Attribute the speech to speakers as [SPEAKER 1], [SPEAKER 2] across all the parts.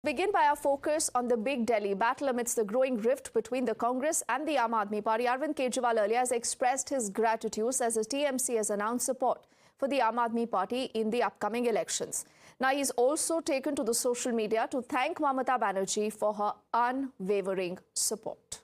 [SPEAKER 1] Begin by our focus on the big Delhi battle amidst the growing rift between the Congress and the Aam Aadmi Party. Arvind Kejriwal earlier has expressed his gratitude as the TMC has announced support for the Aam Aadmi Party in the upcoming elections. Now he's also taken to the social media to thank Mamata Banerjee for her unwavering support.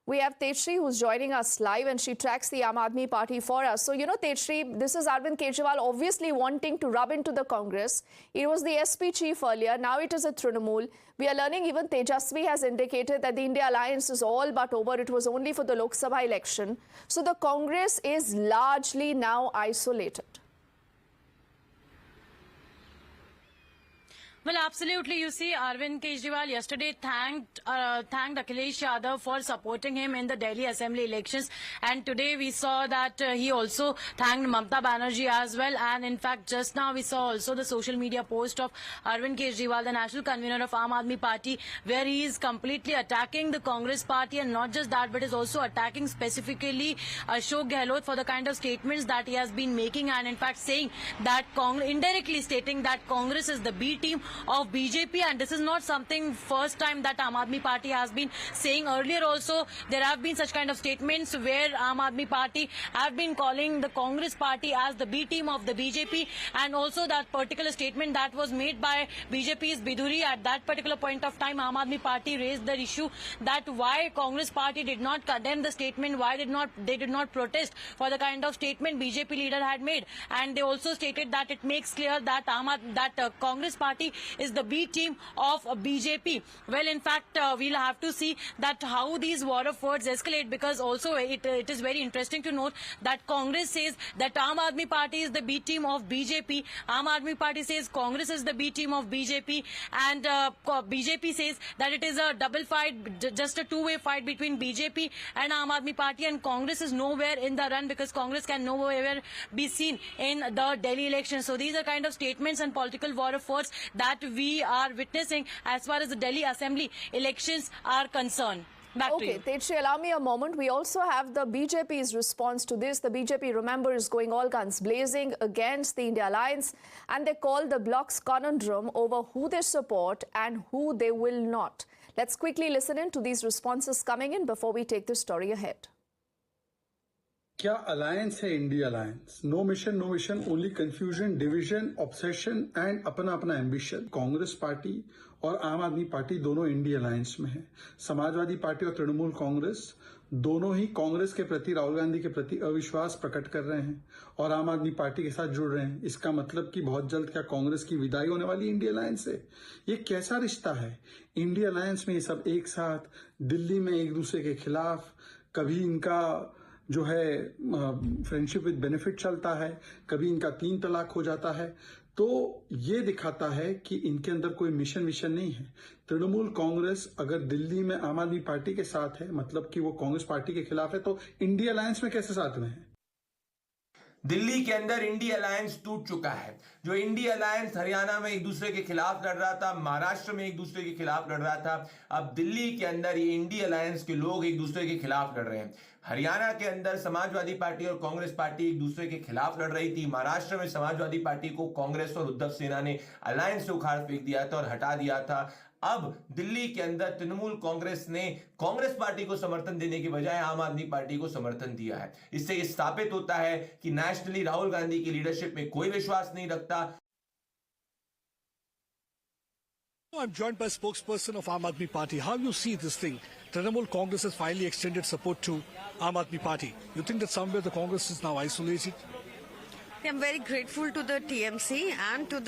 [SPEAKER 1] We have Tejshri who's joining us live and she tracks the Aam Aadmi Party for us. So, Tejshri, this is Arvind Kejriwal obviously wanting to rub into the Congress. It was the SP chief earlier, now it is a Trinamool. We are learning even Tejasvi has indicated that the India alliance is all but over. It was only for the Lok Sabha election. So the Congress is largely now isolated.
[SPEAKER 2] Well, absolutely. You see, Arvind Kejriwal yesterday thanked Akhilesh Yadav for supporting him in the Delhi Assembly elections. And today we saw that he also thanked Mamata Banerjee as well. And in fact, just now we saw also the social media post of Arvind Kejriwal, the national convener of Aam Aadmi Party, where he is completely attacking the Congress party. And not just that, but is also attacking specifically Ashok Gehlot for the kind of statements that he has been making. And in fact, saying that indirectly stating that Congress is the B team of BJP, and this is not something first time that Aam Aadmi Party has been saying. Earlier also there have been such kind of statements where Aam Aadmi Party have been calling the Congress party as the B team of the BJP, and also that particular statement that was made by BJP's Biduri at that particular point of time, Aam Aadmi Party raised the issue that why Congress party did not condemn the statement, why they did not protest for the kind of statement BJP leader had made. And they also stated that it makes clear that Congress party is the B team of BJP. Well, in fact, we'll have to see that how these war of words escalate, because also it is very interesting to note that Congress says that Aam Aadmi Party is the B team of BJP. Aam Aadmi Party says Congress is the B team of BJP, and BJP says that it is a double fight, just a two-way fight between BJP and Aam Aadmi Party, and Congress is nowhere in the run because Congress can nowhere be seen in the Delhi election. So these are kind of statements and political war of words that we are witnessing as far as the Delhi Assembly elections are concerned.
[SPEAKER 1] Okay, Tejshri, allow me a moment. We also have the BJP's response to this. The BJP, remember, is going all guns blazing against the India Alliance, and they call the bloc's conundrum over who they support and who they will not. Let's quickly listen in to these responses coming in before we take the story ahead.
[SPEAKER 3] क्या alliance है India alliance? No mission no vision, only confusion, division, obsession and अपना अपना ambition. Congress party और आम आदमी party दोनों India alliance में है. समाजवादी पार्टी और तृणमूल कांग्रेस दोनों ही कांग्रेस के प्रति, राहुल गांधी के प्रति अविश्वास प्रकट कर रहे हैं और आम आदमी पार्टी के साथ जुड़ रहे हैं. इसका मतलब कि बहुत जल्द क्या कांग्रेस की विदाई होने वाली इंडिया अलायंस से? ये कैसा रिश्ता है? इंडिया अलायंस में ये सब एक साथ दिल्ली में एक दूसरे के खिलाफ, कभी इनका जो है फ्रेंडशिप विद बेनिफिट चलता है, कभी इनका 3 तलाक हो जाता है. तो ये दिखाता है कि इनके अंदर कोई मिशन विशन नहीं है. तृणमूल कांग्रेस अगर दिल्ली में आम आदमी पार्टी के साथ है, मतलब कि वो कांग्रेस पार्टी के खिलाफ है, तो इंडिया अलायंस में कैसे साथ में है?
[SPEAKER 4] दिल्ली के अंदर इंडिया अलायंस टूट चुका है. जो इंडिया अलायंस हरियाणा में एक दूसरे के खिलाफ लड़ रहा था, महाराष्ट्र में एक दूसरे के खिलाफ लड़ रहा था, अब दिल्ली के अंदर ये इंडिया अलायंस के लोग एक दूसरे के खिलाफ लड़ रहे हैं. हरियाणा के अंदर समाजवादी पार्टी और कांग्रेस पार्टी एक दूसरे के खिलाफ लड़ रही थी. महाराष्ट्र में समाजवादी पार्टी को कांग्रेस और उद्धव सेना ने अलायंस से उखाड़ फेंक दिया था और हटा दिया था. अब दिल्ली के अंदर तृणमूल कांग्रेस ने कांग्रेस पार्टी को समर्थन देने की बजाय आम आदमी पार्टी को समर्थन दिया है. इससे यह स्थापित होता है कि नेशनली राहुल गांधी की लीडरशिप में कोई विश्वास नहीं रखता.
[SPEAKER 5] I'm joined by spokesperson of Aam Aadmi Party. How you see this thing? Trinamool Congress has finally extended support to Aam Aadmi Party. You think that somewhere the Congress is now isolated?
[SPEAKER 6] I'm very grateful to the TMC and to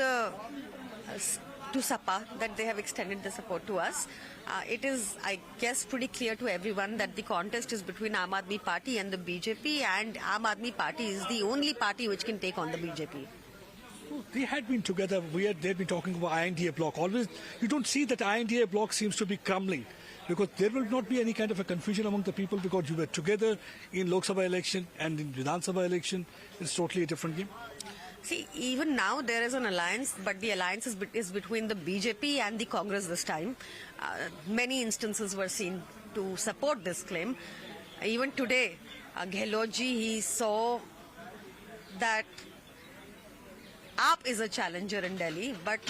[SPEAKER 6] SAPA that they have extended the support to us. It is, I guess, pretty clear to everyone that the contest is between Aam Aadmi Party and the BJP, and Aam Aadmi Party is the only party which can take on the BJP.
[SPEAKER 5] They had been together. They've been talking about INDA bloc. Always, you don't see that INDA bloc seems to be crumbling, because there will not be any kind of a confusion among the people, because you were together in Lok Sabha election and in Vidhan Sabha election. It's totally a different game.
[SPEAKER 6] See, even now there is an alliance, but the alliance is between the BJP and the Congress this time. Many instances were seen to support this claim. Even today, Gehlotji, he saw that AAP is a challenger in Delhi, but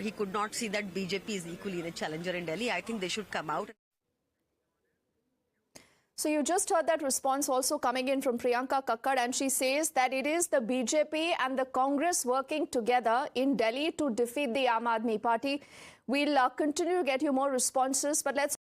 [SPEAKER 6] he could not see that BJP is equally a challenger in Delhi. I think they should come out.
[SPEAKER 1] So you just heard that response also coming in from Priyanka Kakkad, and she says that it is the BJP and the Congress working together in Delhi to defeat the Aam Aadmi Party. We'll continue to get you more responses, but let's